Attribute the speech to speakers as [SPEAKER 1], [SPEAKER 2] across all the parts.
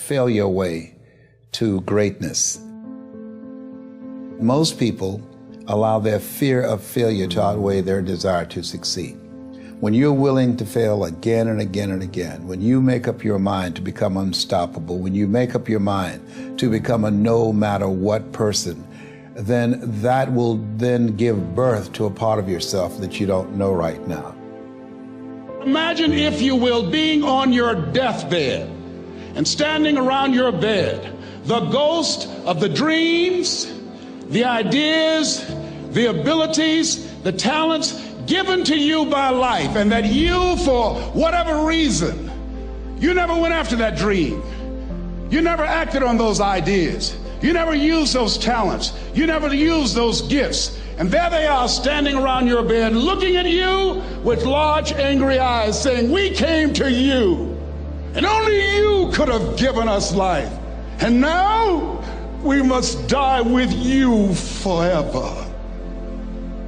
[SPEAKER 1] fail your way to greatness. Most people allow their fear of failure to outweigh their desire to succeed. When you're willing to fail again and again and again, when you make up your mind to become unstoppable, when you make up your mind to become a no matter what person, then that will then give birth to a part of yourself that you don't know right now.
[SPEAKER 2] Imagine, if you will, being on your deathbed and standing around your bed, the ghost of the dreams, the ideas, the abilities, the talents given to you by life, and that you, for whatever reason, you never went after that dream. You never acted on those ideas. You never used those talents. You never used those gifts. And there they are standing around your bed looking at you with large angry eyes saying, "We came to you, and only you could have given us life. And now we must die with you forever."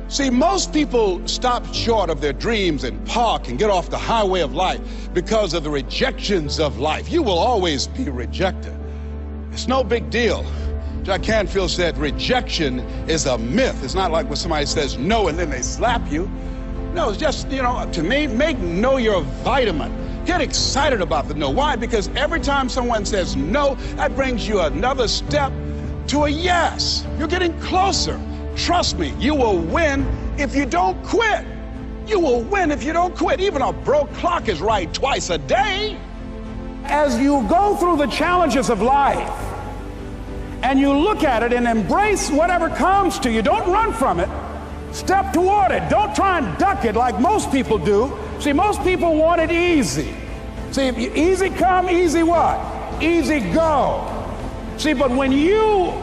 [SPEAKER 2] See, most people stop short of their dreams and park and get off the highway of life because of the rejections of life. You will always be rejected. It's no big deal. Jack Canfield said rejection is a myth. It's not like when somebody says no and then they slap you. No, it's just, to me, make no your vitamin. Get excited about the no. Why? Because every time someone says no, that brings you another step to a yes. You're getting closer. Trust me, you will win if you don't quit. You will win if you don't quit. Even a broke clock is right twice a day.
[SPEAKER 3] As you go through the challenges of life and you look at it and embrace whatever comes to you, don't run from it. Step toward it. Don't try and duck it like most people do. See, most people want it easy. See, if you, easy come, easy what? Easy go. See, but when you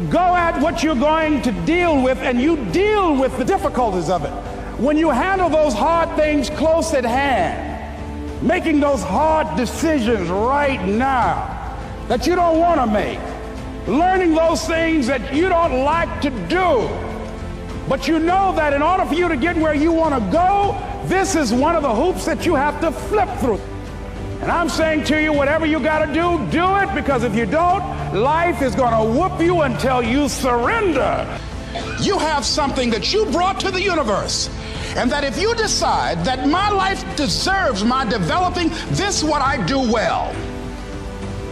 [SPEAKER 3] go at what you're going to deal with and you deal with the difficulties of it, when you handle those hard things close at hand, making those hard decisions right now that you don't want to make, learning those things that you don't like to do, but you know that in order for you to get where you want to go, this is one of the hoops that you have to flip through. And I'm saying to you, whatever you got to do it, because if you don't, life is going to whoop you until you surrender.
[SPEAKER 2] You have something that you brought to the universe, and that if you decide that my life deserves my developing this what I do well,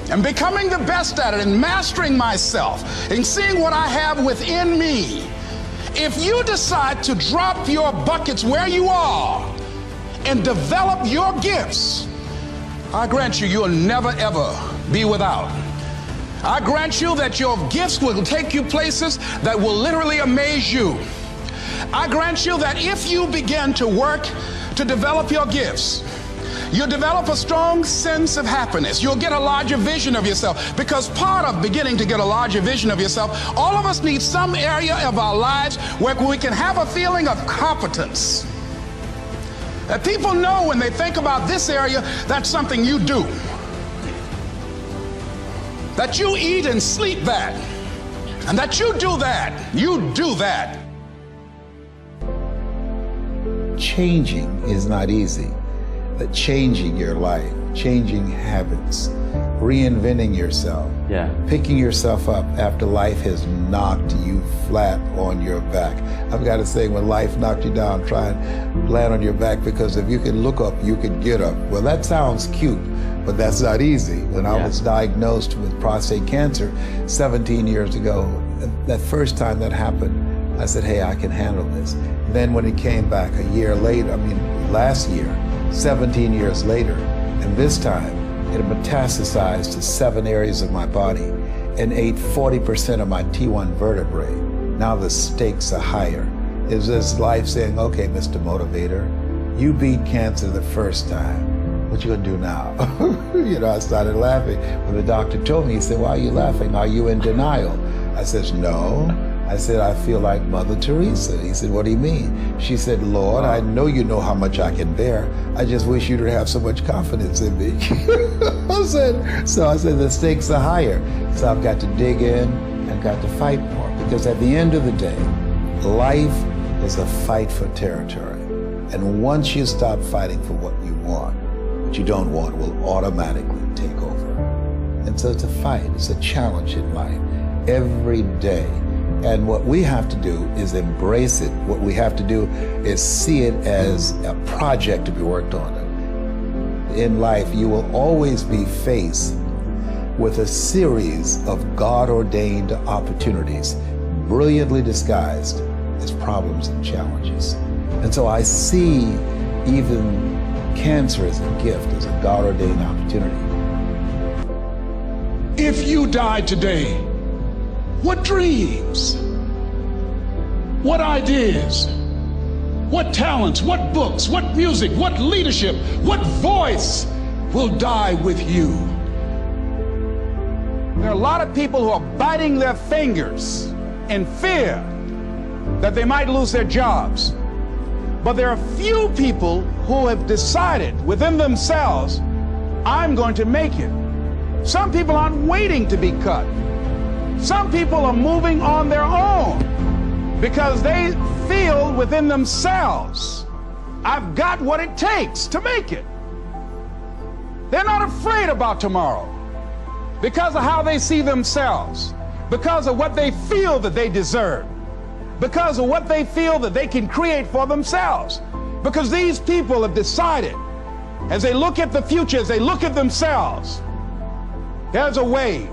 [SPEAKER 2] and becoming the best at it, and mastering myself, and seeing what I have within me, if you decide to drop your buckets where you are and develop your gifts, I grant you, you'll never ever be without. I grant you that your gifts will take you places that will literally amaze you. I grant you that if you begin to work to develop your gifts, you'll develop a strong sense of happiness. You'll get a larger vision of yourself, because part of beginning to get a larger vision of yourself, all of us need some area of our lives where we can have a feeling of competence. That people know when they think about this area, that's something you do. That you eat and sleep that. And that you do that. You do that.
[SPEAKER 1] Changing is not easy. That changing your life, changing habits, reinventing yourself, picking yourself up after life has knocked you flat on your back. I've got to say, when life knocked you down, try and land on your back, because if you can look up, you can get up. Well, that sounds cute, but that's not easy. When I was diagnosed with prostate cancer 17 years ago, that first time that happened, I said, hey, I can handle this. Then when it came back a year later, last year, 17 years later, and this time it metastasized to 7 areas of my body and ate 40% of my T1 vertebrae. Now the stakes are higher. Is this life saying, okay, Mr. Motivator, you beat cancer the first time. What you gonna do now? I started laughing. When the doctor told me, he said, why are you laughing? Are you in denial? I said, no. I said, I feel like Mother Teresa. He said, what do you mean? She said, Lord, I know you know how much I can bear. I just wish you to have so much confidence in me. I said, the stakes are higher. So I've got to dig in and got to fight more. Because at the end of the day, life is a fight for territory. And once you stop fighting for what you want, what you don't want will automatically take over. And so it's a fight, it's a challenge in life every day. And what we have to do is embrace it. What we have to do is see it as a project to be worked on. In life, you will always be faced with a series of God-ordained opportunities, brilliantly disguised as problems and challenges. And so I see even cancer as a gift, as a God-ordained opportunity.
[SPEAKER 2] If you died today, what dreams, what ideas, what talents, what books, what music, what leadership, what voice will die with you?
[SPEAKER 3] There are a lot of people who are biting their fingers in fear that they might lose their jobs. But there are few people who have decided within themselves, I'm going to make it. Some people aren't waiting to be cut. Some people are moving on their own because they feel within themselves, I've got what it takes to make it. They're not afraid about tomorrow because of how they see themselves, because of what they feel that they deserve, because of what they feel that they can create for themselves. Because these people have decided, as they look at the future, as they look at themselves, there's a way.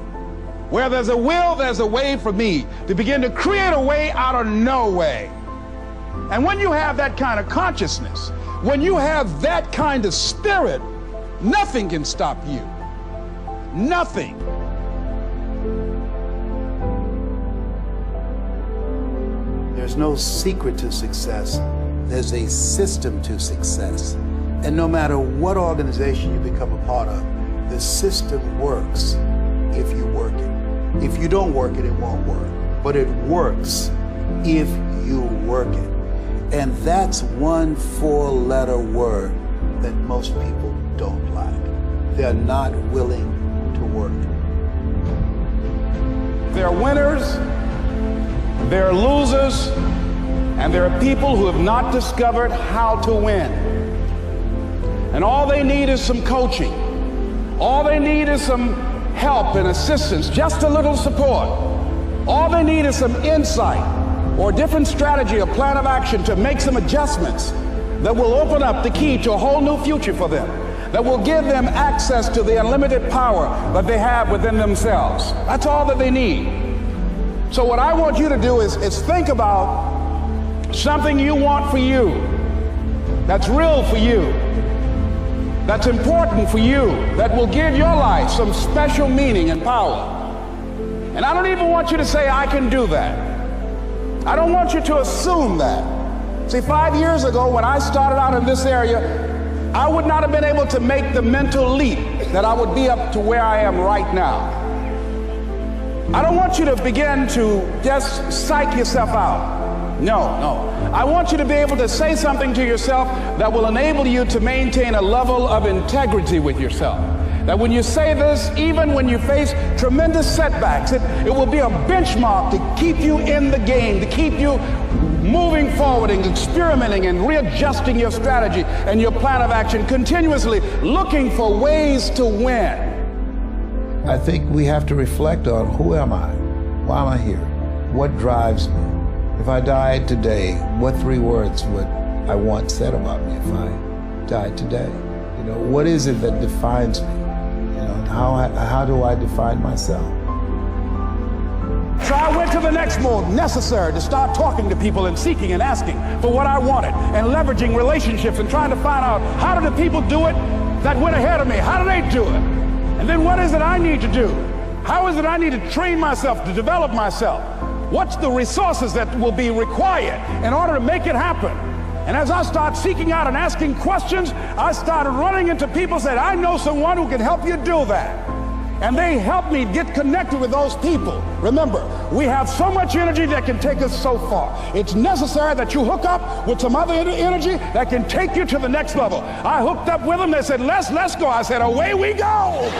[SPEAKER 3] Where there's a will, there's a way for me to begin to create a way out of no way. And when you have that kind of consciousness, when you have that kind of spirit, nothing can stop you. Nothing.
[SPEAKER 1] There's no secret to success. There's a system to success. And no matter what organization you become a part of, the system works if you work it. If you don't work it, it won't work. But it works if you work it. And that's one four-letter word that most people don't like. They're not willing to work.
[SPEAKER 3] There are winners, there are losers, and there are people who have not discovered how to win. And all they need is some coaching. All they need is some help and assistance, just a little support. All they need is some insight or a different strategy, a plan of action to make some adjustments that will open up the key to a whole new future for them, that will give them access to the unlimited power that they have within themselves. That's all that they need. So what I want you to do is think about something you want for you, that's real for you, that's important for you, that will give your life some special meaning and power. And I don't even want you to say, I can do that. I don't want you to assume that. See, 5 years ago when I started out in this area, I would not have been able to make the mental leap that I would be up to where I am right now. I don't want you to begin to just psych yourself out. No. I want you to be able to say something to yourself that will enable you to maintain a level of integrity with yourself. That when you say this, even when you face tremendous setbacks, it will be a benchmark to keep you in the game, to keep you moving forward and experimenting and readjusting your strategy and your plan of action, continuously looking for ways to win.
[SPEAKER 1] I think we have to reflect on, who am I? Why am I here? What drives me? If I died today, what 3 words would I want said about me if I died today? You know, what is it that defines me? You know, how do I define myself?
[SPEAKER 3] So I went to the next mode necessary to start talking to people and seeking and asking for what I wanted and leveraging relationships and trying to find out, how do the people do it that went ahead of me? How do they do it? And then what is it I need to do? How is it I need to train myself, to develop myself? What's the resources that will be required in order to make it happen? And as I start seeking out and asking questions, I started running into people who said, I know someone who can help you do that. And they helped me get connected with those people. Remember, we have so much energy that can take us so far. It's necessary that you hook up with some other energy that can take you to the next level. I hooked up with them. They said, let's go. I said, away we go.